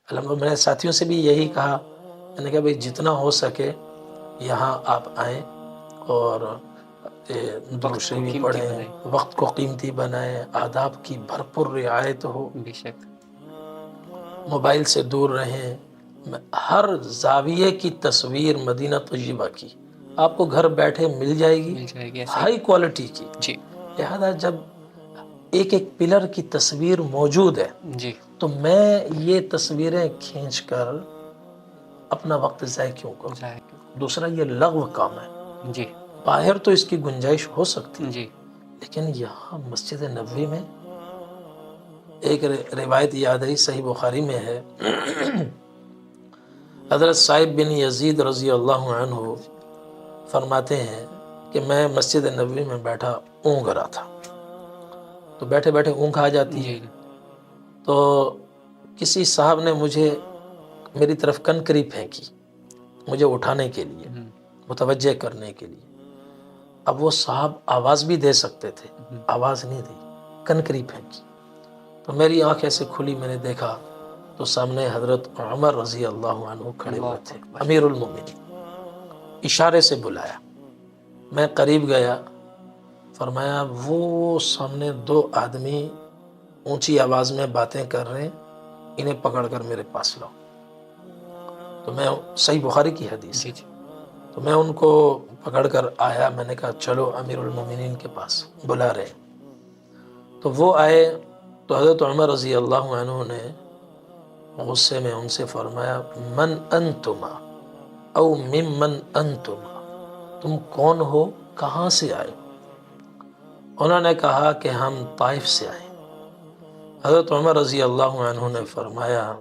میں نے ساتھیوں سے بھی یہی کہا، میں نے کہا بھئی جتنا ہو سکے یہاں آپ آئیں اور درود شریف پڑھیں، وقت کو قیمتی بنائیں، آداب کی بھرپور رعایت ہو، بے شک موبائل سے دور رہیں، ہر زاویے کی تصویر مدینہ طیبہ کی آپ کو گھر بیٹھے مل جائے گی، ایسا ہی ہائی کوالٹی کی۔ جی لہذا جب ایک ایک پلر کی تصویر موجود ہے جی تو میں یہ تصویریں کھینچ کر اپنا وقت ضائع کیوں کروں؟ دوسرا یہ لغو کام ہے، جی باہر تو اس کی گنجائش ہو سکتی ہے جی لیکن یہاں مسجد نبوی میں ایک روایت یاد آئی، صحیح بخاری میں ہے، حضرت صاحب بن یزید رضی اللہ عنہ فرماتے ہیں کہ میں مسجد نبوی میں بیٹھا اونگھ رہا تھا، تو بیٹھے بیٹھے اونگھ آ جاتی ہے، جی تو کسی صاحب نے مجھے میری طرف کنکری پھینکی مجھے اٹھانے کے لیے، متوجہ کرنے کے لیے۔ اب وہ صاحب آواز بھی دے سکتے تھے، آواز نہیں دی، کنکری پھینکی، تو میری آنکھ ایسے کھلی، میں نے دیکھا تو سامنے حضرت عمر رضی اللہ عنہ کھڑے ہوئے تھے، امیر المومنین، اشارے سے بلایا، میں قریب گیا، فرمایا وہ سامنے دو آدمی اونچی آواز میں باتیں کر رہے ہیں، انہیں پکڑ کر میرے پاس لاؤ۔ تو میں صحیح بخاری کی حدیث ہے، جی تو میں ان کو پکڑ کر آیا، میں نے کہا چلو امیر المومنین کے پاس بلا رہے ہیں۔ تو وہ آئے تو حضرت عمر رضی اللہ عنہ نے غصے میں ان سے فرمایا من انتما او ممن انتما، تم کون ہو، کہاں سے آئے؟ انہوں نے کہا کہ ہم طائف سے آئے۔ حضرت عمر رضی اللہ عنہ نے فرمایا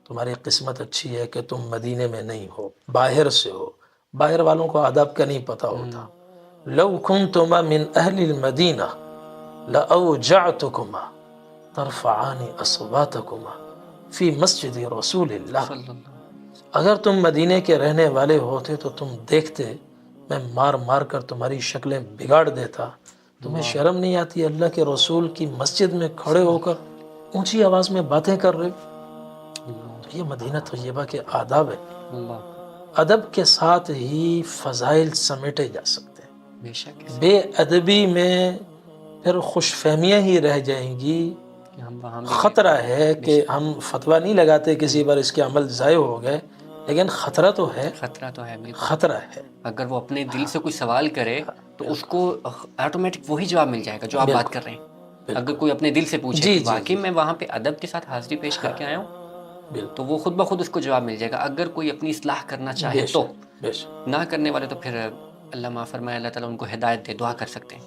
تمہاری قسمت اچھی ہے کہ تم مدینے میں نہیں ہو، باہر سے ہو، باہر والوں کو آداب کا نہیں پتہ ہوتا۔ لو کنتما من اہل المدینہ لأوجعتکما ترفعان اصواتکما فی مسجد رسول اللہ، اگر تم مدینے کے رہنے والے ہوتے تو تم دیکھتے میں مار مار کر تمہاری شکلیں بگاڑ دیتا۔ تمہیں شرم نہیں آتی اللہ کے رسول کی مسجد میں کھڑے ہو کر اونچی آواز میں باتیں کر رہے؟ تو یہ مدینہ طیبہ کے آداب ہے، ادب کے ساتھ ہی فضائل سمیٹے جا سکتے ہیں، بے ادبی میں پھر خوش فہمیاں ہی رہ جائیں گی۔ خطرہ ہے کہ ہم فتویٰ نہیں لگاتے کسی پر اس کے عمل ضائع ہو گئے، لیکن خطرہ تو ہے، خطرہ ہے۔ اگر وہ اپنے دل سے کوئی سوال کرے تو اس کو آٹومیٹک وہی جواب مل جائے گا جو آپ بات کر رہے ہیں۔ اگر کوئی اپنے دل سے پوچھے کہ واقعی میں وہاں پہ ادب کے ساتھ حاضری پیش کر کے آیا ہوں، تو وہ خود بخود اس کو جواب مل جائے گا۔ اگر کوئی اپنی اصلاح کرنا چاہے تو، نہ کرنے والے تو پھر اللہ معاف فرمائے، اللہ تعالیٰ ان کو ہدایت دے، دعا کر سکتے ہیں۔